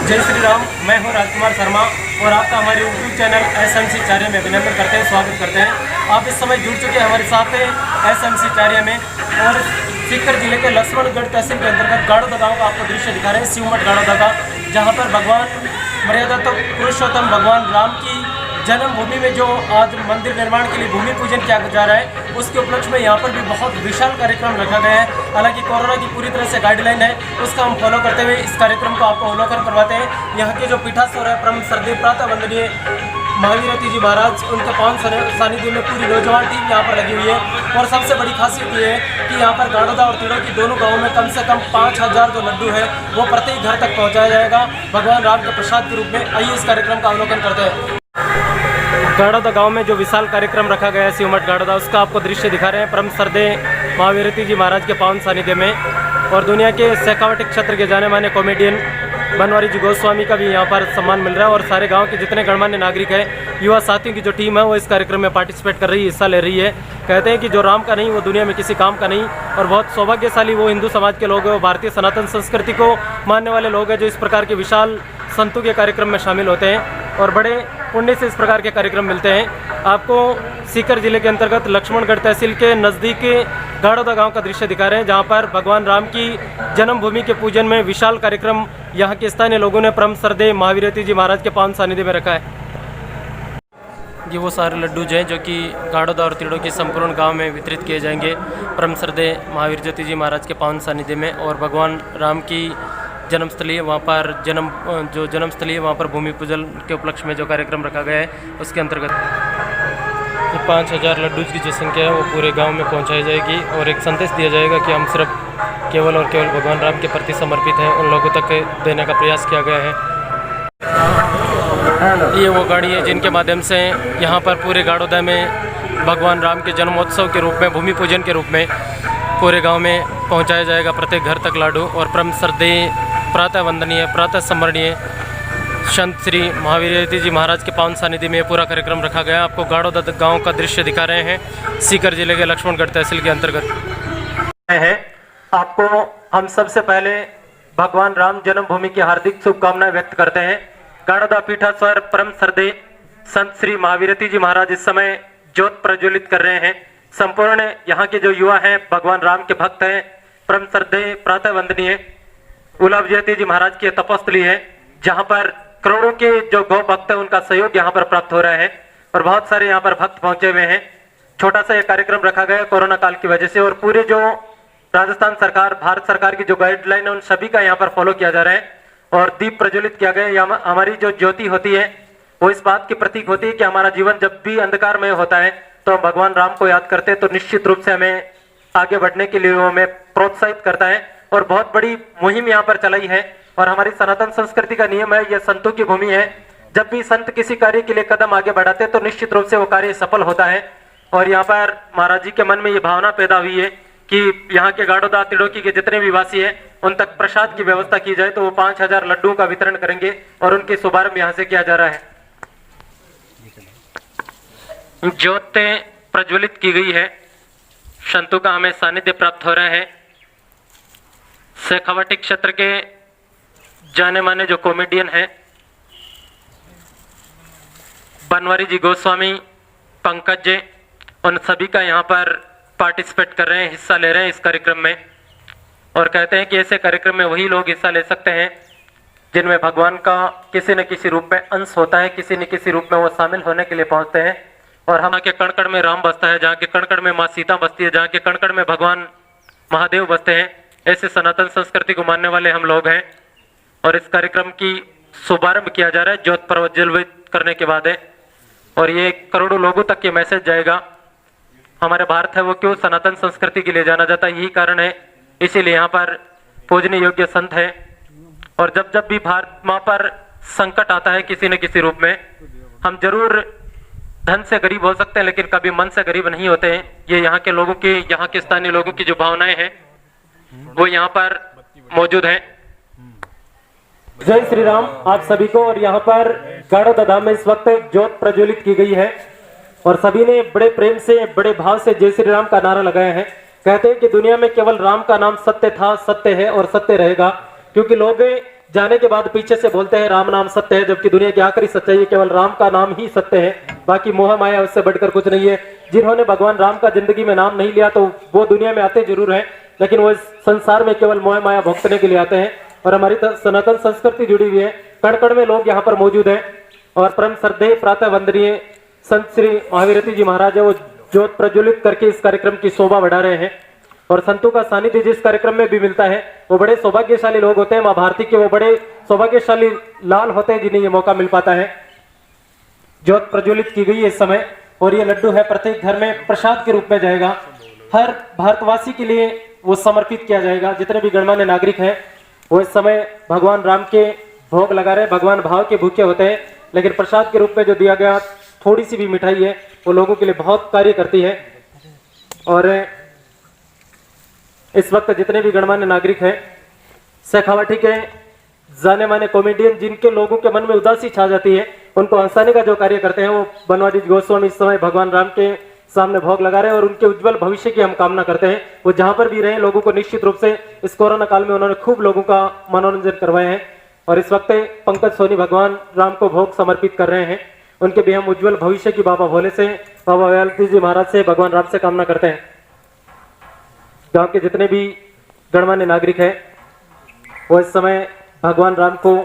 जय श्री राम। मैं हूं राजकुमार शर्मा और आपका हमारे यूट्यूब चैनल SMC चार्य में अभिनंदन करते हैं, स्वागत करते हैं। आप इस समय जुड़ चुके हैं हमारे साथ SMC चार्य में और सीकर जिले के लक्ष्मणगढ़ तहसील के अंतर्गत गाड़ोदा गांव का आपको दृश्य दिखा रहे हैं, शिवमठ गाड़ोदा का, जहां पर भगवान मर्यादा तो पुरुषोत्तम भगवान राम की जन्मभूमि में जो आज मंदिर निर्माण के लिए भूमि पूजन किया जा रहा है, उसके उपलक्ष्य में यहाँ पर भी बहुत विशाल कार्यक्रम रखा गया है। हालांकि कोरोना की पूरी तरह से गाइडलाइन है, उसका हम फॉलो करते हुए इस कार्यक्रम को आपको अवलोकन करवाते हैं। यहाँ के जो पीठासीन है परम श्रद्धेय प्रातः वंदनीय महावीरती जी महाराज, उनके पावन सानिध्य में पूरी नौजवान टीम यहाँ पर लगी हुई है। और सबसे बड़ी खासियत ये है कि यहाँ पर गाड़ोदा और तिड़ोकी दोनों गाँवों में कम से कम 5000 जो लड्डू है वो प्रत्येक घर तक पहुँचाया जाएगा भगवान राम के प्रसाद के रूप में। आइए इस कार्यक्रम का अवलोकन करते हैं। गाड़ोदा गांव में जो विशाल कार्यक्रम रखा गया है शिवमठ गाड़ोदा, उसका आपको दृश्य दिखा रहे हैं परम श्रद्धेय महावीरती जी महाराज के पावन सानिध्य में। और दुनिया के शेखावटी क्षेत्र के जाने माने कॉमेडियन बनवारी जी गोस्वामी का भी यहाँ पर सम्मान मिल रहा है। और सारे गांव के जितने गणमान्य नागरिक हैं, युवा साथियों की जो टीम है वो इस कार्यक्रम में पार्टिसिपेट कर रही है, हिस्सा ले रही है। कहते हैं कि जो राम का नहीं वो दुनिया में किसी काम का नहीं। और बहुत सौभाग्यशाली वो हिंदू समाज के लोग हैं, वो भारतीय सनातन संस्कृति को मानने वाले लोग हैं, जो इस प्रकार के विशाल संतों के कार्यक्रम में शामिल होते हैं और बड़े पुण्य से इस प्रकार के कार्यक्रम मिलते हैं। आपको सीकर जिले के अंतर्गत लक्ष्मणगढ़ तहसील के नज़दीक गाड़ोदा गांव का दृश्य दिखा रहे हैं, जहां पर भगवान राम की जन्मभूमि के पूजन में विशाल कार्यक्रम यहां के स्थानीय लोगों ने परम श्रद्धेय महावीरती जी महाराज के पावन सानिध्य में रखा है। ये वो सारे लड्डू जो हैं जो कि गाड़ोदा और तिड़ोकी संपूर्ण गांव में वितरित किए जाएंगे परम श्रद्धेय महावीरती जी महाराज के पावन सानिध्य में। और भगवान राम की जन्मस्थली है, वहाँ पर जन्मस्थली है, वहाँ पर भूमि पूजन के उपलक्ष्य में जो कार्यक्रम रखा गया है उसके अंतर्गत ये 5000 लड्डू की जो संख्या है वो पूरे गांव में पहुंचाई जाएगी। और एक संदेश दिया जाएगा कि हम सिर्फ केवल और केवल भगवान राम के प्रति समर्पित हैं, उन लोगों तक देने का प्रयास किया गया है। ये वो गाड़ी है जिनके माध्यम से यहाँ पर पूरे गाड़ोदा में भगवान राम के जन्मोत्सव के रूप में, भूमि पूजन के रूप में पूरे गाँव में पहुँचाया जाएगा प्रत्येक घर तक लाडू। और परम श्रद्धेय प्रातः वंदनीय प्रातः स्मरणीय संत श्री महावीरती जी महाराज के पावन सानिध्य में पूरा कार्यक्रम रखा गया। आपको गाड़ोदा गांव का दृश्य दिखा रहे हैं, सीकर जिले के लक्ष्मणगढ़ तहसील के अंतर्गत है। आपको हम सबसे पहले भगवान राम जन्मभूमि की हार्दिक शुभकामनाएं व्यक्त करते हैं। गाड़ोदा पीठास्वर परम श्रद्धेय संत श्री महावीरती जी महाराज इस समय ज्योत प्रज्वलित कर रहे हैं। संपूर्ण यहाँ के जो युवा हैं भगवान राम के भक्त हैं। परम श्रद्धेय प्रातः वंदनीय उलावजयती जी महाराज की तपस्थली है, जहाँ पर करोड़ों के जो गौ भक्त हैं उनका सहयोग यहाँ पर प्राप्त हो रहा है। और बहुत सारे यहाँ पर भक्त पहुंचे हुए हैं। छोटा सा यह कार्यक्रम रखा गया कोरोना काल की वजह से, और पूरे जो राजस्थान सरकार, भारत सरकार की जो गाइडलाइन है उन सभी का यहाँ पर फॉलो किया जा रहा है। और दीप प्रज्वलित किया गया। हमारी जो ज्योति होती है वो इस बात की प्रतीक होती है कि हमारा जीवन जब भी अंधकारमय होता है तो हम भगवान राम को याद करते हैं, तो निश्चित रूप से हमें आगे बढ़ने के लिए वो हमें प्रोत्साहित करता है। और बहुत बड़ी मुहिम यहाँ पर चलाई है। और हमारी सनातन संस्कृति का नियम है, यह संतों की भूमि है। जब भी संत किसी कार्य के लिए कदम आगे बढ़ाते हैं तो निश्चित रूप से वो कार्य सफल होता है। और यहाँ पर महाराज जी के मन में ये भावना पैदा हुई है कि यहाँ के गाड़ोदा तिड़ोकी के जितने भी वासी हैं उन तक प्रसाद की व्यवस्था की जाए, तो वो 5000 लड्डू का वितरण करेंगे और उनके शुभारंभ यहाँ से किया जा रहा है। ज्योत प्रज्वलित की गई है, संतों का हमें सानिध्य प्राप्त हो रहा है। शेखावटी क्षेत्र के जाने माने जो कॉमेडियन है बनवारी जी गोस्वामी, पंकज जी, उन सभी का यहाँ पर पार्टिसिपेट कर रहे हैं, हिस्सा ले रहे हैं इस कार्यक्रम में। और कहते हैं कि ऐसे कार्यक्रम में वही लोग हिस्सा ले सकते हैं जिनमें भगवान का किसी न किसी रूप में अंश होता है, किसी न किसी रूप में वो शामिल होने के लिए पहुंचते हैं। और हम के कण कण में राम बसता है, जहाँ के कण कण में माँ सीता बसती है, जहाँ के कण कण में भगवान महादेव बसते हैं, ऐसे सनातन संस्कृति को मानने वाले हम लोग हैं। और इस कार्यक्रम की शुभारंभ किया जा रहा है ज्योत प्रज्वलित करने के बाद है। और ये करोड़ों लोगों तक ये मैसेज जाएगा, हमारे भारत है वो क्यों सनातन संस्कृति के लिए जाना जाता है, यही कारण है। इसीलिए यहाँ पर पूजनीय योग्य संत है। और जब जब भी भारत माँ पर संकट आता है किसी न किसी रूप में, हम जरूर धन से गरीब हो सकते हैं लेकिन कभी मन से गरीब नहीं होते हैं। ये यहाँ के लोगों की, यहाँ के स्थानीय लोगों की जो भावनाएं हैं वो यहाँ पर मौजूद है। जय श्री राम आप सभी को। और यहाँ पर गाड़ोदा धाम में इस वक्त ज्योत प्रज्वलित की गई है और सभी ने बड़े प्रेम से, बड़े भाव से जय श्री राम का नारा लगाया है। कहते हैं कि दुनिया में केवल राम का नाम सत्य था, सत्य है और सत्य रहेगा। क्योंकि लोग जाने के बाद पीछे से बोलते हैं राम नाम सत्य है, जबकि दुनिया की आखिरी सच्चाई है केवल राम का नाम ही सत्य है, बाकी मोह माया उससे बढ़कर कुछ नहीं है। जिन्होंने भगवान राम का जिंदगी में नाम नहीं लिया तो वो दुनिया में आते जरूर हैं, लेकिन वो इस संसार में केवल मोह माया भोगने के लिए आते हैं। और हमारी सनातन संस्कृति जुड़ी हुई है, कण कण में लोग यहाँ पर मौजूद हैं। और परम श्रद्धेय प्रातः वंदनीय संत श्री महावीरती जी महाराज है, वो ज्योत प्रज्वलित करके इस कार्यक्रम की शोभा बढ़ा रहे हैं। और संतों का सानिध्य जिस कार्यक्रम में भी मिलता है वो बड़े सौभाग्यशाली लोग होते हैं। माँ भारती के वो बड़े सौभाग्यशाली लाल होते हैं जिन्हें ये मौका मिल पाता है। ज्योत प्रज्वलित की गई है इस समय, और ये लड्डू है प्रत्येक घर में प्रसाद के रूप में जाएगा, हर भारतवासी के लिए वो समर्पित किया जाएगा। जितने भी गणमान्य नागरिक हैं वो इस समय भगवान राम के भोग लगा रहे, भगवान भाव के भूखे होते हैं, लेकिन प्रसाद के रूप में जो दिया गया थोड़ी सी भी मिठाई है वो लोगों के लिए बहुत कार्य करती है। और इस वक्त जितने भी गणमान्य नागरिक हैं, शेखावाटी के जाने माने कॉमेडियन जिनके लोगों के मन में उदासी छा जाती है उनको हंसाने का जो कार्य करते हैं, वो बनवारी गोस्वामी इस समय भगवान राम के सामने भोग लगा रहे हैं और उनके उज्जवल भविष्य की हम कामना करते हैं। वो जहां पर भी रहे लोगों को निश्चित रूप से इस कोरोना काल में उन्होंने खूब लोगों का मनोरंजन करवाए हैं। और इस वक्त पंकज सोनी भगवान राम को भोग समर्पित कर रहे हैं, उनके भी हम उज्जवल भविष्य की बाबा भोले से, बाबा व्यालती जी महाराज से, भगवान राम से कामना करते हैं। गांव के जितने भी गणमान्य नागरिक हैं वो इस समय भगवान राम को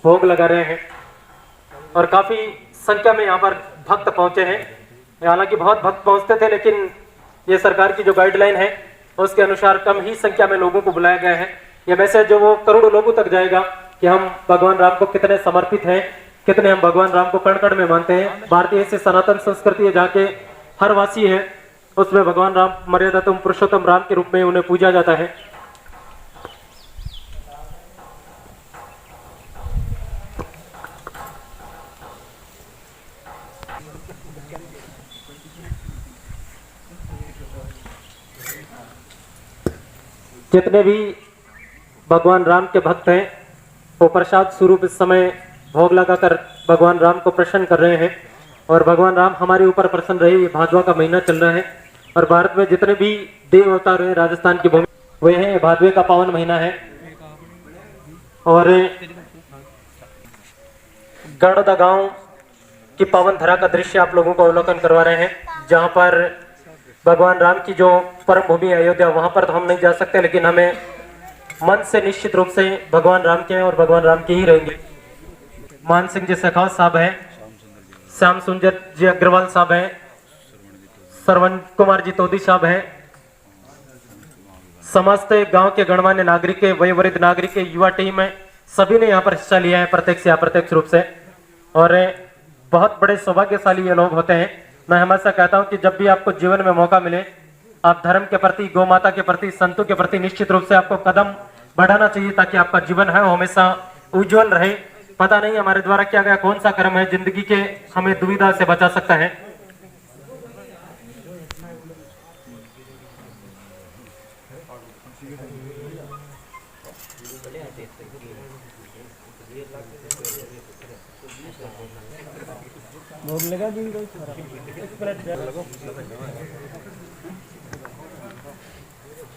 भोग लगा रहे हैं और काफी संख्या में यहाँ पर भक्त पहुंचे हैं। हालांकि बहुत भक्त पहुंचते थे, लेकिन ये सरकार की जो गाइडलाइन है उसके अनुसार कम ही संख्या में लोगों को बुलाया गया है। यह मैसेज जो वो करोड़ों लोगों तक जाएगा कि हम भगवान राम को कितने समर्पित हैं, कितने हम भगवान राम को कण कण में मानते हैं। भारतीय से सनातन संस्कृति है जहाँ के हर वासी है उसमें भगवान राम मर्यादातम पुरुषोत्तम राम के रूप में उन्हें पूजा जाता है। जितने भी भगवान राम के भक्त हैं वो प्रसाद स्वरूप इस समय भोग लगाकर भगवान राम को प्रसन्न कर रहे हैं। और भगवान राम हमारे ऊपर प्रसन्न रहे, ये भादवा का महीना चल रहा है और भारत में जितने भी देव अवतार हैं राजस्थान की भूमि वे हैं, भादवे का पावन महीना है। और गणदा गांव की पावन धरा का दृश्य आप लोगों को अवलोकन करवा रहे हैं, जहां पर भगवान राम की जो परम भूमि अयोध्या, वहां पर तो हम नहीं जा सकते, लेकिन हमें मन से निश्चित रूप से भगवान राम के हैं और भगवान राम के ही रहेंगे। मान सिंह जी शेखावत साहब हैं, श्याम सुंदर जी अग्रवाल साहब हैं, श्रवण कुमार जी तोदी साहब हैं, समस्त गांव के गणमान्य नागरिक के, वयोवृद्ध नागरिक के, युवा टीम है, सभी ने यहाँ पर हिस्सा लिया है प्रत्यक्ष या अप्रत्यक्ष रूप से। और बहुत बड़े सौभाग्यशाली ये लोग होते हैं। मैं हमेशा कहता हूं कि जब भी आपको जीवन में मौका मिले आप धर्म के प्रति, गौ माता के प्रति, संतों के प्रति निश्चित रूप से आपको कदम बढ़ाना चाहिए ताकि आपका जीवन है वो हमेशा उज्जवल रहे। पता नहीं हमारे द्वारा किया गया कौन सा कर्म है जिंदगी के हमें दुविधा से बचा सकता है।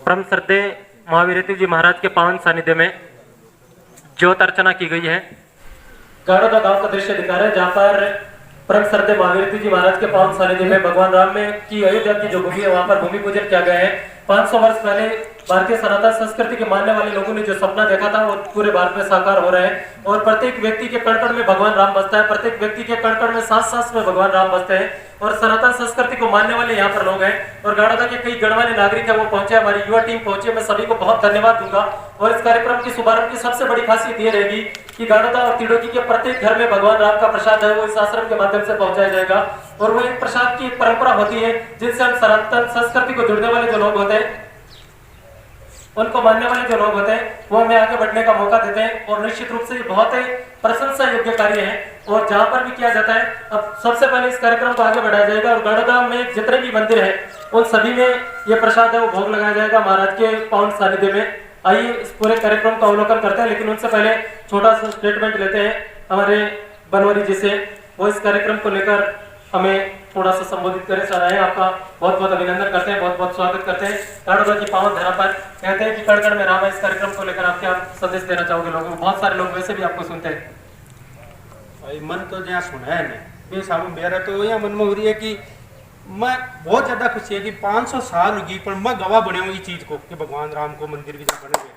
परम श्रद्धेय महावीरती जी महाराज के पावन सानिध्य में ज्योत अर्चना की गई है। गाड़ोदा गांव का दृश्य दिखा रहे हैं जहाँ पर परम श्रद्धेय महावीरती जी महाराज के पावन सानिध्य में भगवान राम में की अयोध्या की जो भूमि है वहां पर भूमि पूजन किया गया है। 500 वर्ष पहले भारतीय सनातन संस्कृति के मानने वाले लोगों ने जो सपना देखा था वो पूरे भारत में साकार हो रहा है। और प्रत्येक व्यक्ति के कण कण में भगवान राम बसता है, प्रत्येक व्यक्ति के कण कण में सांस सांस में भगवान राम बसते हैं और सनातन संस्कृति को मानने वाले यहाँ पर लोग हैं। और गाड़ोदा के कई गणमान्य नागरिक है वो पहुंचे, हमारी युवा टीम पहुंची, मैं सभी को बहुत धन्यवाद दूंगा। और इस कार्यक्रम की शुभारंभ की सबसे बड़ी खासियत ये रहेगी कि गाड़ोदा और तिड़ोकी के प्रत्येक घर में भगवान राम का प्रसाद है वो इस आश्रम के माध्यम से पहुंचाया जाएगा। और वो एक प्रसाद की परंपरा होती है जिनसे हम सनातन संस्कृति को जुड़ने वाले जो लोग होते हैं, उनको मानने वाले जो लोग होते हैं वो हमें आगे बढ़ने का मौका देते हैं। और निश्चित रूप से ये बहुत ही प्रशंसा योग्य कार्य है और जहां पर भी किया जाता है। अब सबसे पहले इस कार्यक्रम को आगे बढ़ाया जाएगा और गाड़ोदा में जितने भी मंदिर है उन सभी में ये प्रसाद है वो भोग लगाया जाएगा महाराज के पावन सानिध्य में। आइए इस पूरे कार्यक्रम का अवलोकन करते हैं, लेकिन उनसे पहले छोटा सा स्टेटमेंट लेते हैं हमारे बनवारी जी से। वो इस कार्यक्रम को लेकर हमें थोड़ा सा संबोधित करे चाह रहे हैं। आपका बहुत बहुत अभिनंदन करते हैं, बहुत बहुत स्वागत करते हैं गाड़ोदा की पावन धरा पर। कहते हैं कि कण-कण में राम है, इस कार्यक्रम को लेकर आप क्या संदेश देना चाहोगे लोगों को? बहुत सारे लोग वैसे भी आपको सुनते हैं। भाई मन तो जहाँ सुना है नहीं बेसाबू, मेरा तो यहाँ मन में हो रही है कि मैं बहुत ज्यादा खुशी है कि 500 साल होगी पर मैं गवाह बने हुई चीज को कि भगवान राम को मंदिर भी बने हुए।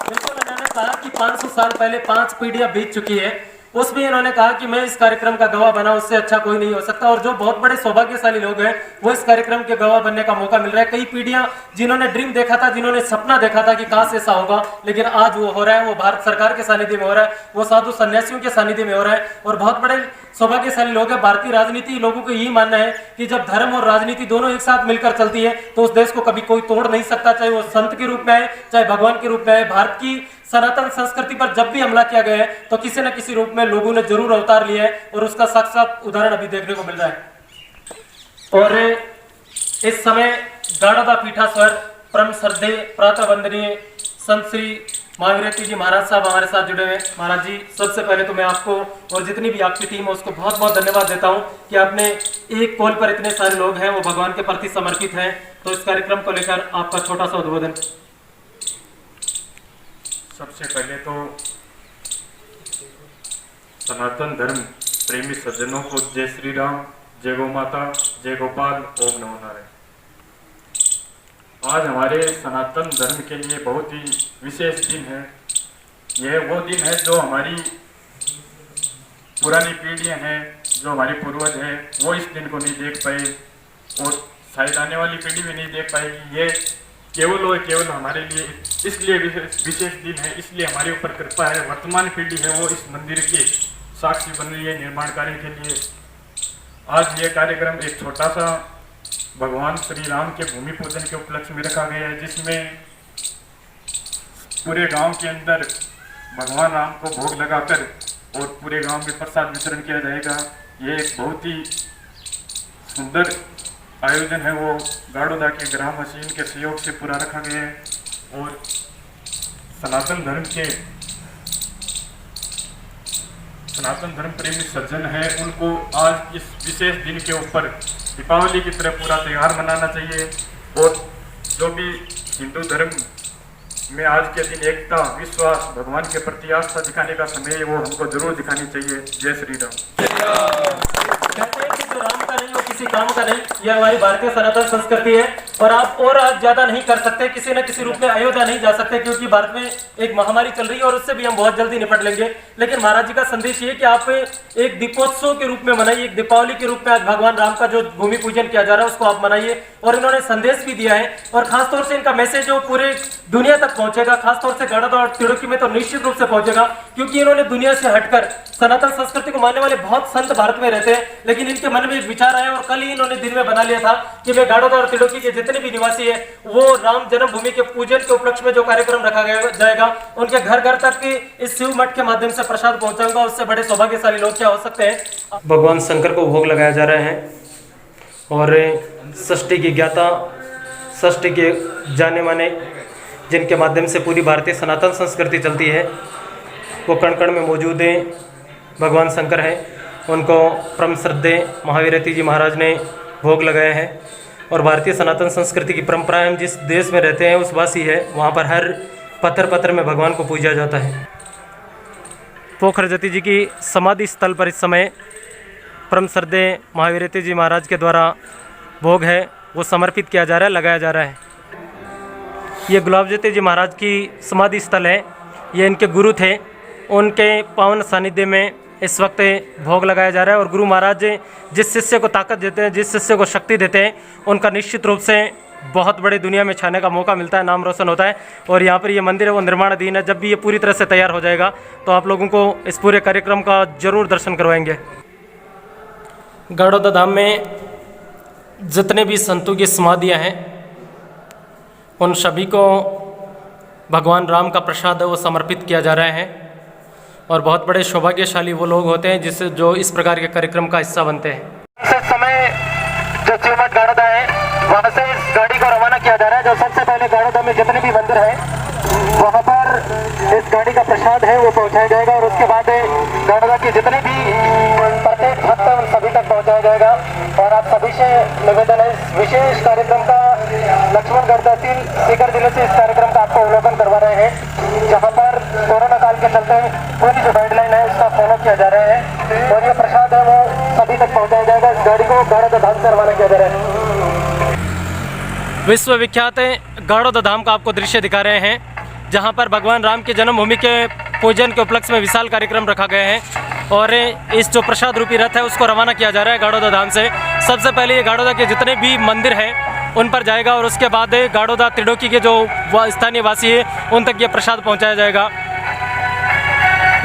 बिल्कुल, इन्होंने कहा कि 500 साल पहले 5 पीढ़ियां बीत चुकी है, उसमें इन्होंने कहा कि मैं इस कार्यक्रम का गवाह बना, उससे अच्छा कोई नहीं हो सकता। और जो बहुत बड़े सौभाग्यशाली लोग हैं वो इस कार्यक्रम के गवाह बनने का मौका मिल रहा है। कई पीढ़ियां जिन्होंने ड्रीम देखा था, जिन्होंने सपना देखा था कि काश ऐसा होगा, लेकिन आज वो हो रहा है। वो भारत सरकार के सानिध्य में हो रहा है, वो साधु सन्यासियों के सानिध्य में हो रहा है। और बहुत बड़े सौभाग्यशाली लोग हैं। भारतीय राजनीति लोगों को यही मानना है कि जब धर्म और राजनीति दोनों एक साथ मिलकर चलती है तो उस देश को कभी कोई तोड़ नहीं सकता, चाहे वो संत के रूप में आए, चाहे भगवान के रूप में आए। भारत की सनातन संस्कृति पर जब भी हमला किया गया है तो किसी न किसी रूप में लोगों ने जरूर अवतार लिया है, और उसका साक्षात उदाहरण अभी देखने को मिल रहा है। और इस समय गाड़ोदा पीठाश्वर परम श्रद्धेय प्रातः वंदनीय संत श्री महावीर जी महाराज साहब हमारे साथ जुड़े हैं। महाराज जी, सबसे पहले तो मैं आपको और जितनी भी आपकी टीम है उसको बहुत बहुत धन्यवाद देता हूं कि आपने एक कॉल पर इतने सारे लोग हैं वो भगवान के प्रति समर्पित हैं। तो इस कार्यक्रम को लेकर आपका छोटा सा उद्बोधन। सबसे पहले तो सनातन धर्म प्रेमी सज्जनों को जय श्री राम, जय गौ माता, जय गोपाल, ओम नमो नारायण। आज हमारे सनातन धर्म के लिए बहुत ही विशेष दिन है। यह वो दिन है जो हमारी पुरानी पीढ़ियां हैं, जो हमारे पूर्वज हैं, वो इस दिन को नहीं देख पाए और शायद आने वाली पीढ़ी भी नहीं देख पाएगी। ये केवल और केवल हमारे लिए इसलिए विशेष दिन है, इसलिए हमारे ऊपर कृपा है। वर्तमान पीढ़ी है वो इस मंदिर के साक्षी बन रही है निर्माण कार्य के लिए। आज ये कार्यक्रम एक छोटा सा भगवान श्री राम के भूमि पूजन के उपलक्ष्य में रखा गया है, जिसमें पूरे गांव के अंदर भगवान राम को भोग लगाकर और पूरे गांव में प्रसाद वितरण किया जाएगा। ये एक बहुत ही सुंदर आयोजन है, वो गाड़ोदा के ग्राम मशीन के सहयोग से पूरा रखा गया है। और सनातन धर्म प्रेमी सज्जन हैं, उनको आज इस विशेष दिन के ऊपर दीपावली की तरह पूरा त्यौहार मनाना चाहिए। और जो भी हिंदू धर्म में आज के दिन एकता, विश्वास, भगवान के प्रति आस्था दिखाने का समय है, वो हमको जरूर दिखानी चाहिए। जय श्री राम। कहते हैं कि जो राम का नहीं वो किसी काम का नहीं, यह हमारी भारतीय सनातन संस्कृति है। और आप और आज ज्यादा नहीं कर सकते, किसी न किसी रूप में अयोध्या नहीं जा सकते, क्योंकि भारत में एक महामारी चल रही है और उससे भी हम बहुत जल्दी निपट लेंगे। लेकिन महाराज जी का संदेश ये कि आप एक दीपोत्सव के रूप में मनाइए, एक दीपावली के रूप में आज भगवान राम का जो भूमि पूजन किया जा रहा है उसको आप मनाइए। और इन्होंने संदेश भी दिया है, और खासतौर से इनका मैसेज जो पूरे दुनिया तक पहुंचेगा, खासतौर से गाड़ोदा और तिरुकी में तो निश्चित रूप से पहुंचेगा, क्योंकि इन्होंने दुनिया से हटकर सनातन संस्कृति को मानने वाले बहुत संत भारत में रहते हैं। लेकिन इनके मन में एक विचार आया और कल ही इन्होंने दिन में बना लिया था कि मैं गाड़ोदा और तिरुकी के जितने भी निवासी है वो राम जन्मभूमि के पूजन के उपलक्ष्य में जो कार्यक्रम रखा जाएगा उनके घर घर तक इस शिव मठ के माध्यम से प्रसाद पहुंचाऊंगा। उससे बड़े सौभाग्यशाली लोग क्या हो सकते हैं। भगवान शंकर को भोग लगाया जा रहा है और षष्ठी की ज्ञाता, षष्ठी के जाने माने जिनके माध्यम से पूरी भारतीय सनातन संस्कृति चलती है वो कण कण में मौजूद हैं। भगवान शंकर हैं, उनको परम श्रद्धेय महावीर जी महाराज ने भोग लगाया है। और भारतीय सनातन संस्कृति की परंपरा, हम जिस देश में रहते हैं उस वासी है, वहाँ पर हर पत्थर पत्थर में भगवान को पूजा जाता है। पोखरजती जी की समाधि स्थल पर इस समय परम श्रद्धेय महावीर जी महाराज के द्वारा भोग है वो समर्पित किया जा रहा है, लगाया जा रहा है। ये गुलाबजती जी महाराज की समाधि स्थल है, ये इनके गुरु थे, उनके पावन सानिध्य में इस वक्त भोग लगाया जा रहा है। और गुरु महाराज जिस शिष्य को ताकत देते हैं, जिस शिष्य को शक्ति देते हैं, उनका निश्चित रूप से बहुत बड़ी दुनिया में छाने का मौका मिलता है, नाम रोशन होता है। और यहाँ पर ये मंदिर है वो निर्माणाधीन है, जब भी ये पूरी तरह से तैयार हो जाएगा तो आप लोगों को इस पूरे कार्यक्रम का जरूर दर्शन करवाएंगे। गाड़ोदा धाम में जितने भी संतों की समाधियाँ हैं उन सभी को भगवान राम का प्रसाद है वो समर्पित किया जा रहा है। और बहुत बड़े सौभाग्यशाली वो लोग होते हैं जिससे जो इस प्रकार के कार्यक्रम का हिस्सा बनते हैं। इस समय जो शिवमठ गाड़ोदा है वहाँ से इस गाड़ी को रवाना किया जा रहा है। जो सबसे पहले गाड़ोदा में जितने भी मंदिर हैं वहाँ पर इस गाड़ी का प्रसाद है वो पहुँचाया जाएगा। और उसके बाद गाड़ोदा के जितने भी प्रत्येक जाएगा। और आप सभी से निवेदन है, इस विशेष कार्यक्रम का लक्ष्मणगढ़ तहसील सीकर जिले से इस कार्यक्रम का आपको अवलोकन करवा रहे हैं, जहां पर कोरोना काल के चलते पूरी जो गाइडलाइन है उसका फॉलो किया जा रहा है और ये प्रसाद है वो सभी तक पहुंचाया जाएगा। इस गाड़ी को गाड़ोदा धाम से रवाना किया जा रहा है। विश्वविख्यात गाड़ोदा धाम का आपको दृश्य दिखा रहे हैं, जहां पर भगवान राम की जन्मभूमि के पूजन के उपलक्ष्य में विशाल कार्यक्रम रखा गया है और इस जो प्रसाद रूपी रथ है उसको रवाना किया जा रहा है गाड़ोदा धाम से। सबसे पहले ये गाड़ोदा के जितने भी मंदिर हैं उन पर जाएगा और उसके बाद गाड़ोदा त्रिडोकी के जो स्थानीय वासी है उन तक ये प्रसाद पहुंचाया जाएगा।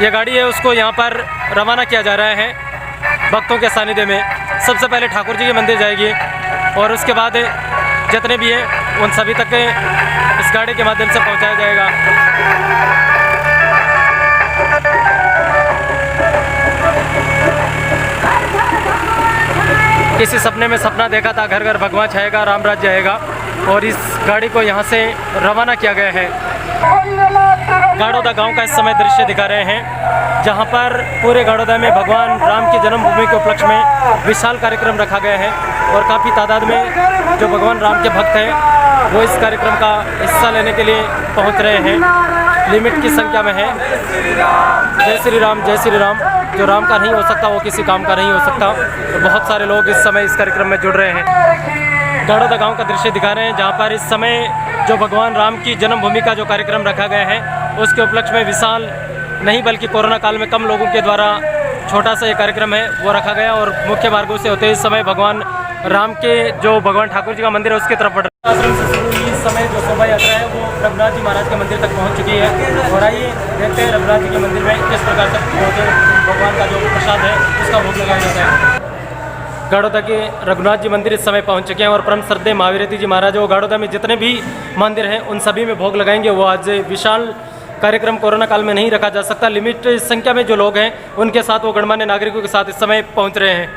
ये गाड़ी है उसको यहाँ पर रवाना किया जा रहा है भक्तों के सानिध्य में। सबसे पहले ठाकुर जी के मंदिर जाएगी और उसके बाद जितने भी हैं उन सभी तक इस गाड़ी के माध्यम से पहुंचाया जाएगा। किसी सपने में सपना देखा था घर घर भगवान छाएगा, राम राज्य आएगा, और इस गाड़ी को यहाँ से रवाना किया गया है। गाड़ोदा गांव का इस समय दृश्य दिखा रहे हैं, जहां पर पूरे गाड़ोदा में भगवान राम की जन्मभूमि के उपलक्ष्य में विशाल कार्यक्रम रखा गया है और काफ़ी तादाद में जो भगवान राम के भक्त हैं वो इस कार्यक्रम का हिस्सा लेने के लिए पहुंच रहे हैं। लिमिट की संख्या में है। जय श्री राम, जय श्री राम। जो राम का नहीं हो सकता वो किसी काम का नहीं हो सकता। तो बहुत सारे लोग इस समय इस कार्यक्रम में जुड़ रहे हैं। गाड़ोदा गांव का दृश्य दिखा रहे हैं, जहां पर इस समय जो भगवान राम की जन्मभूमि का जो कार्यक्रम रखा गया है उसके उपलक्ष्य में विशाल नहीं बल्कि कोरोना काल में कम लोगों के द्वारा छोटा सा ये कार्यक्रम है वो रखा गया और मुख्य मार्गों से होते इस समय भगवान राम के जो भगवान ठाकुर जी का मंदिर है उसकी तरफ बढ़ रहा है। आश्रम से शुरू हुई इस समय जो शोभा यात्रा है वो रघुनाथ जी महाराज के मंदिर तक पहुंच चुकी है और आइए देखते हैं रघुनाथ जी के मंदिर में किस प्रकार से भगवान का जो प्रसाद है उसका भोग लगाया जाता है। गाड़ोदा के रघुनाथ जी मंदिर इस समय पहुंच चुके हैं और परम श्रद्धेय महावीरती जी महाराज वो गाड़ोदा में जितने भी मंदिर हैं उन सभी में भोग लगाएंगे। वो आज विशाल कार्यक्रम कोरोना काल में नहीं रखा जा सकता, लिमिट संख्या में जो लोग हैं उनके साथ वो गणमान्य नागरिकों के साथ इस समय पहुंच रहे हैं।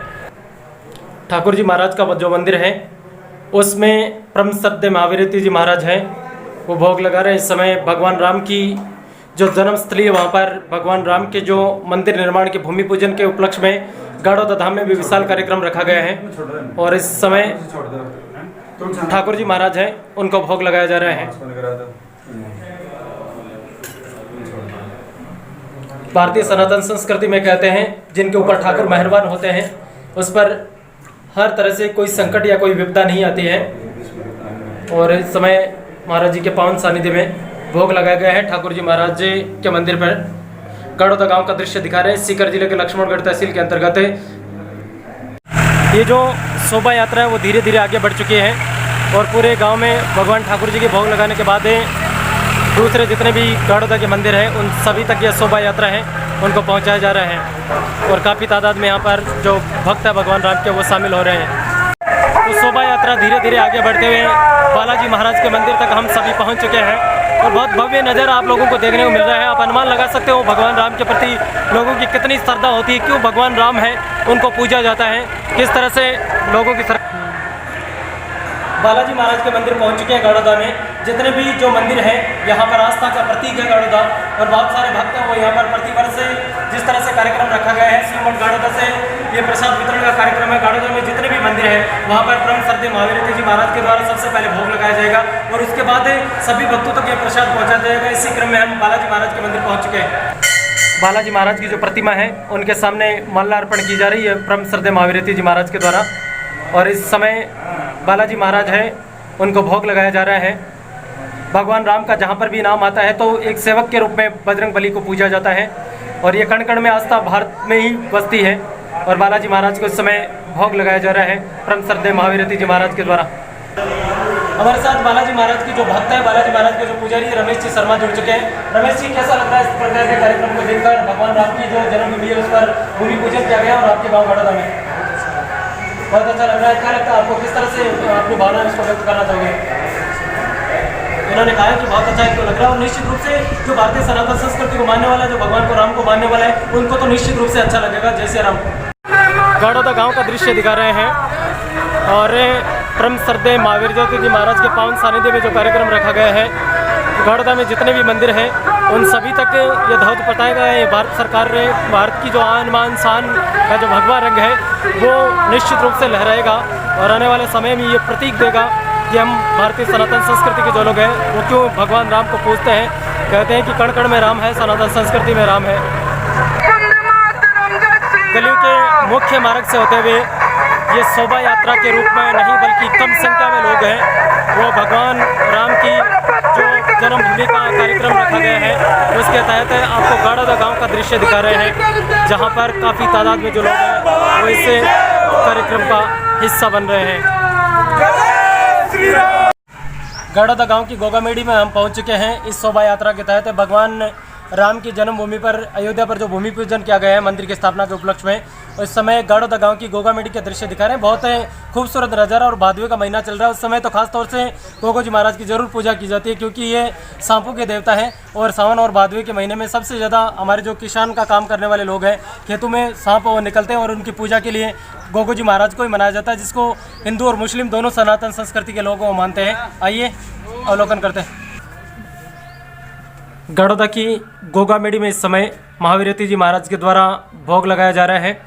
ठाकुर जी महाराज का जो मंदिर है उसमें परम श्रद्धेय महावीरती जी महाराज हैं, वो भोग लगा रहे हैं। इस समय भगवान राम की जो जन्मस्थली है वहाँ पर भगवान राम के जो मंदिर निर्माण के भूमि पूजन के उपलक्ष्य में गाड़ोदा धाम में भी विशाल कार्यक्रम रखा गया है और इस समय ठाकुर जी महाराज हैं उनको भोग लगाया जा रहा है। भारतीय सनातन संस्कृति में कहते हैं जिनके ऊपर ठाकुर मेहरबान होते हैं उस पर हर तरह से कोई संकट या कोई विपदा नहीं आती है और इस समय महाराज जी के पावन सानिध्य में भोग लगाया गया है। ठाकुर जी महाराज जी के मंदिर पर गाड़ोदा गांव का दृश्य दिखा रहे हैं, सीकर जिले के लक्ष्मणगढ़ तहसील के अंतर्गत है। ये जो शोभा यात्रा है वो धीरे धीरे आगे बढ़ चुकी है और पूरे गांव में भगवान ठाकुर जी के भोग लगाने के बाद दूसरे जितने भी गाड़ोदा के मंदिर हैं उन सभी तक यह शोभा यात्रा है उनको पहुंचाया जा रहा है और काफ़ी तादाद में यहाँ पर जो भक्त है भगवान राम के वो शामिल हो रहे हैं। तो शोभा यात्रा धीरे धीरे आगे बढ़ते हुए बालाजी महाराज के मंदिर तक हम सभी पहुँच चुके हैं और बहुत भव्य नज़र आप लोगों को देखने को मिल रहा है। आप अनुमान लगा सकते हो भगवान राम के प्रति लोगों की कितनी श्रद्धा होती है, क्यों भगवान राम है उनको पूजा जाता है, किस तरह से लोगों की बालाजी महाराज के मंदिर पहुंच चुके हैं। गाड़ोदा में जितने भी जो मंदिर हैं यहाँ पर आस्था का प्रतीक है गाड़ोदा और बहुत सारे भक्त हैं वो यहाँ पर प्रतिवर्ष जिस तरह से कार्यक्रम रखा गया है श्रीमठ गाड़ोदा से ये प्रसाद वितरण का कार्यक्रम है। गाड़ोदा में जितने भी मंदिर हैं वहाँ पर परम श्रद्धेय महावीरती जी महाराज के द्वारा सबसे पहले भोग लगाया जाएगा और उसके बाद सभी भक्तों तक ये प्रसाद पहुँचाया जाएगा। इसी क्रम में हम बालाजी महाराज के मंदिर पहुँच चुके हैं। बालाजी महाराज की जो प्रतिमा है उनके सामने माल्यार्पण की जा रही है परम श्रद्धेय महावीरती जी महाराज के द्वारा और इस समय बालाजी महाराज हैं उनको भोग लगाया जा रहा है। भगवान राम का जहाँ पर भी नाम आता है तो एक सेवक के रूप में बजरंगबली को पूजा जाता है और ये कण कण में आस्था भारत में ही बसती है और बालाजी महाराज को इस समय भोग लगाया जा रहा है परम श्रद्धेय महावीरती जी महाराज के द्वारा। हमारे साथ बालाजी महाराज की जो भक्त है, बालाजी महाराज के जो पुजारी रमेश जी शर्मा जुड़ चुके हैं। रमेश जी, कैसा लग रहा है इस प्रकार के कार्यक्रम को देखकर? भगवान राम की जो जन्मभूमि है उस पर भूमि पूजन किया गया और आपके गाँव गाड़ोदा में बहुत अच्छा लग रहा है। क्या लगता है आपको, किस तरह से अपनी भावना इसको व्यक्त करना चाहोगे? उन्होंने कहा कि बहुत अच्छा इसको लग रहा है और निश्चित रूप से जो भारतीय सनातन संस्कृति को मानने वाला है, जो भगवान को राम को मानने वाला है, उनको तो निश्चित रूप से अच्छा लगेगा। जय श्री राम। गाड़ोदा गांव का दृश्य दिखा रहे हैं और परम श्रद्धेय महावीरती जी महाराज के पावन सानिध्य में जो कार्यक्रम रखा गया है, गाड़ोदा में जितने भी मंदिर हैं उन सभी तक ये दौर पहुँचाएगा। ये भारत सरकार ने भारत की जो आन बान शान का जो भगवा रंग है वो निश्चित रूप से लहराएगा और आने वाले समय में ये प्रतीक देगा कि हम भारतीय सनातन संस्कृति के जो लोग हैं वो क्यों भगवान राम को पूजते हैं। कहते हैं कि कण कण में राम है, सनातन संस्कृति में राम है। गलियों के मुख्य मार्ग से होते हुए ये शोभा यात्रा के रूप में नहीं बल्कि कम संख्या में लोग हैं वो भगवान राम की जो जन्मभूमि का कार्यक्रम रखा गया है उसके तहत आपको गाड़ोदा गांव का दृश्य दिखा रहे हैं, जहां पर काफ़ी तादाद में जो लोग हैं वो इस कार्यक्रम का हिस्सा बन रहे हैं। गाड़ोदा गांव की गोगामेड़ी में हम पहुंच चुके हैं। इस शोभा यात्रा के तहत भगवान राम की जन्मभूमि पर अयोध्या पर जो भूमि पूजन किया गया है मंदिर की स्थापना के उपलक्ष्य में, उस समय गाड़ोदा गांव की गोगामेड़ी के दृश्य दिखा रहे हैं। बहुत खूबसूरत नज़ारा और भादवे का महीना चल रहा है। उस समय तो खास तौर से गोगो जी महाराज की जरूर पूजा की जाती है क्योंकि ये सांपों के देवता हैं और सावन और भादवे के महीने में सबसे ज़्यादा हमारे जो किसान का काम करने वाले लोग हैं खेतों में सांप निकलते हैं और उनकी पूजा के लिए गोगो जी महाराज को ही मनाया जाता है, जिसको हिंदू और मुस्लिम दोनों सनातन संस्कृति के लोग मानते हैं। आइए अवलोकन करते हैं। गाड़ोदा की गोगामेड़ी में इस समय महावीरती जी महाराज के द्वारा भोग लगाया जा रहा है।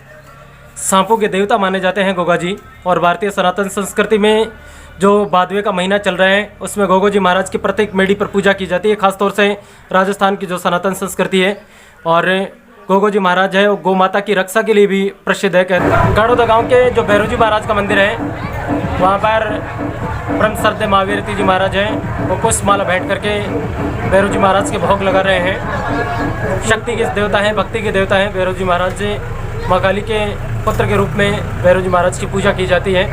सांपों के देवता माने जाते हैं गोगा जी और भारतीय सनातन संस्कृति में जो भादवे का महीना चल रहा है उसमें गोगो जी महाराज की प्रत्येक मेढ़ी पर पूजा की जाती है। खासतौर से राजस्थान की जो सनातन संस्कृति है और गोगो जी महाराज है वो गौ माता की रक्षा के लिए भी प्रसिद्ध है। गाड़ोदा गांव के जो भैरव जी महाराज का मंदिर है वहाँ पर परम श्रद्धेय महावीरती जी महाराज हैं वो पुष्पमाला भेंट करके भैरव जी महाराज के भोग लगा रहे हैं। शक्ति के देवता हैं, भक्ति के देवता हैं भैरव जी महाराज जी। माँ काली के पुत्र के रूप में भैरव जी महाराज की पूजा की जाती है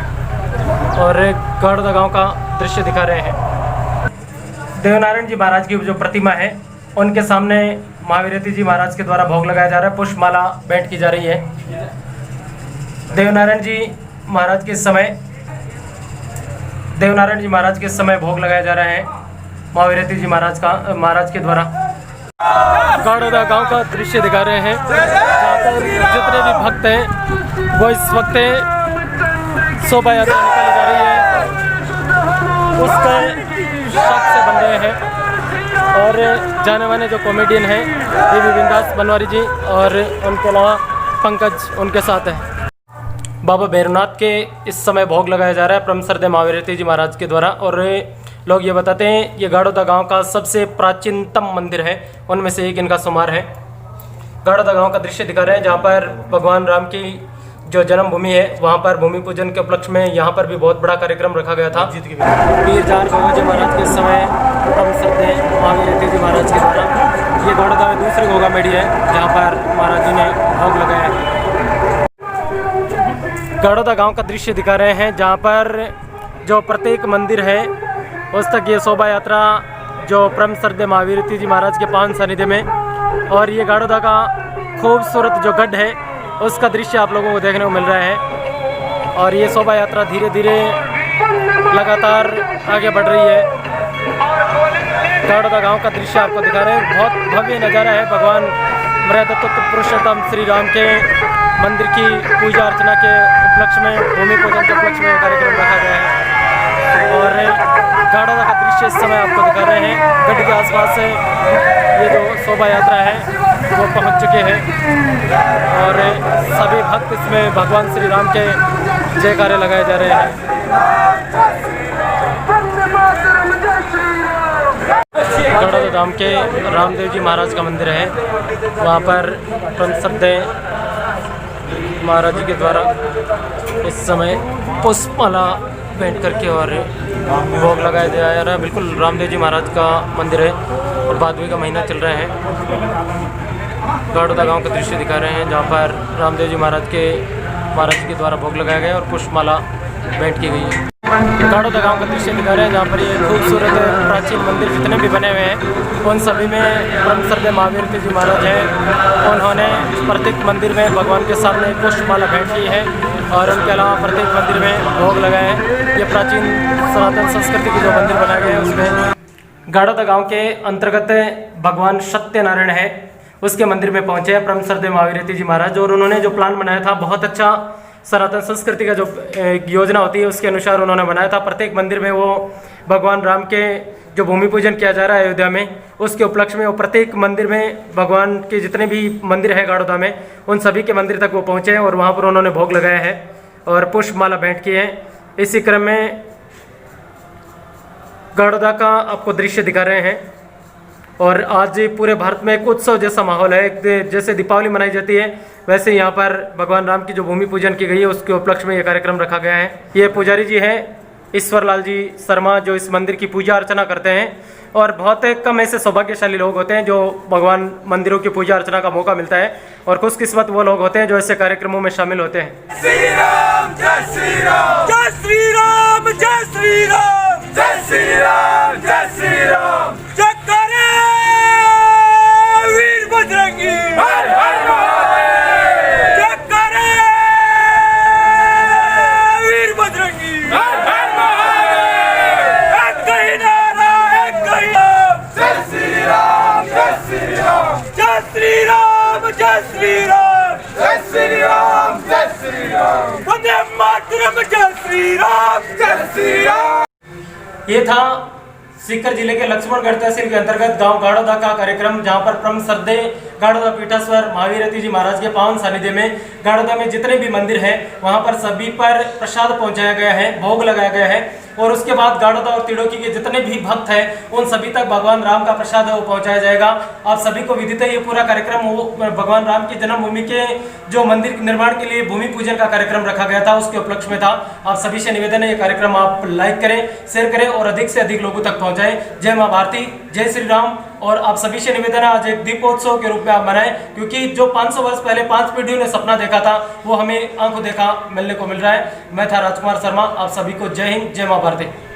और गाड़ोदा गांव का दृश्य दिखा रहे हैं। देवनारायण जी महाराज की जो प्रतिमा है उनके सामने महावीरती जी महाराज के द्वारा भोग लगाया जा रहा है, पुष्पमाला भेंट की जा रही है। देवनारायण जी महाराज के समय भोग लगाया जा रहा है महावीरती जी महाराज के द्वारा। गाड़ोदा गांव का दृश्य दिखा रहे हैं जहाँ पर जितने भी भक्त हैं वो इस वक्त शोभा यात्रा निकाली जा रही है उसके शौक से बन रहे हैं और जाने माने जो कॉमेडियन हैं देवी बिंदास बनवारी जी और उनके अलावा पंकज उनके साथ है। बाबा भैरवनाथ के इस समय भोग लगाया जा रहा है परम श्रद्धेय महावीरती जी महाराज के द्वारा और लोग ये बताते हैं ये गाड़ोदा गांव का सबसे प्राचीनतम मंदिर है, उनमें से एक इनका शुमार है। गाड़ोदा गांव का दृश्य दिखा रहे हैं जहाँ पर भगवान राम की जो जन्मभूमि है वहाँ पर भूमि पूजन के उपलक्ष्य में यहाँ पर भी बहुत बड़ा कार्यक्रम रखा गया था। पीर जार गोगा जी महाराज के समय परम श्रद्धेय महावीरती जी महाराज के द्वारा ये गाड़ोदा में दूसरी गोगामेड़ी है जहाँ पर महाराज जी ने भोग लगाया है। गाड़ोदा गांव का दृश्य दिखा रहे हैं जहां पर जो प्रत्येक मंदिर है उस तक ये शोभा यात्रा जो परम श्रद्धेय महावीरती जी महाराज के पावन सानिध्य में और ये गाड़ोदा का खूबसूरत जो गढ़ है उसका दृश्य आप लोगों को देखने को मिल रहा है और ये शोभा यात्रा धीरे धीरे लगातार आगे बढ़ रही है। गाड़ोदा गांव का दृश्य आपको दिखा रहे हैं, बहुत भव्य नज़ारा है। भगवान मर्यादा पुरुषोत्तम श्री राम के मंदिर की पूजा अर्चना के उपलक्ष्य में भूमि पूजन के उपलक्ष्य में कार्यक्रम रखा गया है और गाड़ोदा का दृश्य इस समय आपको दिखा रहे हैं। गढ़ के आसपास से ये जो शोभा यात्रा है वो पहुंच चुके हैं और सभी भक्त इसमें भगवान श्री राम के जयकारे लगाए जा रहे हैं। गाड़ोदा धाम के रामदेव जी महाराज का मंदिर है, वहाँ पर परम श्रद्धेय महाराज जी के द्वारा इस समय पुष्पमाला भेंट करके और भोग लगाया जा रहा है। बिल्कुल रामदेव जी महाराज का मंदिर है और भादवे का महीना चल रहा है। गाड़ोदा गांव का दृश्य दिखा रहे हैं जहाँ पर रामदेव जी महाराज के द्वारा भोग लगाया गया और पुष्पमाला भेंट की गई है। गाड़ोदा गांव का दृश्य दिखा रहे हैं जहाँ पर ये खूबसूरत प्राचीन मंदिर जितने भी बने हुए हैं उन सभी में परम श्रद्धेय महावीरती जी महाराज हैं। उन्होंने प्रत्येक मंदिर में भगवान के सामने पुष्पमाला भेंट की है और उनके अलावा प्रत्येक मंदिर में भोग लगाए हैं। ये प्राचीन सनातन संस्कृति के जो मंदिर बनाए गए हैं उसमें गाड़ोदा गाँव के अंतर्गत भगवान सत्यनारायण है उसके मंदिर में पहुँचे हैं परम श्रद्धेय महावीरती जी महाराज और उन्होंने जो प्लान बनाया था बहुत अच्छा सनातन संस्कृति का जो योजना होती है उसके अनुसार उन्होंने बनाया था। प्रत्येक मंदिर में वो भगवान राम के जो भूमि पूजन किया जा रहा है अयोध्या में, उसके उपलक्ष्य में और प्रत्येक मंदिर में भगवान के जितने भी मंदिर है गाड़ोदा में, उन सभी के मंदिर तक वो पहुँचे हैं और वहाँ पर उन्होंने भोग लगाया है और पुष्पमाला भेंट की है। इसी क्रम में गाड़ोदा का आपको दृश्य दिखा रहे हैं और आज पूरे भारत में एक उत्सव जैसा माहौल है। जैसे दीपावली मनाई जाती है वैसे यहाँ पर भगवान राम की जो भूमि पूजन की गई है उसके उपलक्ष्य में ये कार्यक्रम रखा गया है। ये पुजारी जी हैं ईश्वर लाल जी शर्मा, जो इस मंदिर की पूजा अर्चना करते हैं और बहुत कम ऐसे सौभाग्यशाली लोग होते हैं जो भगवान मंदिरों की पूजा अर्चना का मौका मिलता है और खुशकिस्मत वो लोग होते हैं जो ऐसे कार्यक्रमों में शामिल होते हैं। श्री राम जय श्री राम जय श्री राम जय श्री राम जय श्री राम जय श्री राम जय करे वीर बजरंगी हर हर महादेव जय करे वीर बजरंगी हर हर महादेव एक ही नारा एक ही नाम जय श्री राम जय श्री राम जय श्री राम जय श्री राम जय श्री राम जय श्री राम वंदे मातरम जय श्री राम। ये था सीकर जिले के लक्ष्मणगढ़ तहसील के अंतर्गत गांव गाड़ोदा का कार्यक्रम, जहां पर परम श्रद्धेय गाड़ोदा पीठाश्वर महावीर जी महाराज के पावन सानिध्य में गाड़ोदा में जितने भी मंदिर हैं वहां पर सभी पर प्रसाद पहुंचाया गया है, भोग लगाया गया है और उसके बाद गाड़ोदा और तिड़ोकी के जितने भी भक्त हैं उन सभी तक भगवान राम का प्रसाद है वो पहुंचाया जाएगा। आप सभी को विदित है ये पूरा कार्यक्रम वो भगवान राम की जन्मभूमि के जो मंदिर निर्माण के लिए भूमि पूजन का कार्यक्रम रखा गया था उसके उपलक्ष्य में था। आप सभी से निवेदन है ये कार्यक्रम आप लाइक करें, शेयर करें और अधिक से अधिक लोगों तक पहुंचाएं। जय मां भारती, जय श्री राम। और आप सभी से निवेदन है आज एक दीपोत्सव के रूप में आप मनाएं, क्योंकि जो 500 वर्ष पहले 5 पीढ़ियों ने सपना देखा था वो हमें आंखों देखा मिलने को मिल रहा है। मैं था राजकुमार शर्मा, आप सभी को जय हिंद, जय मां भारती।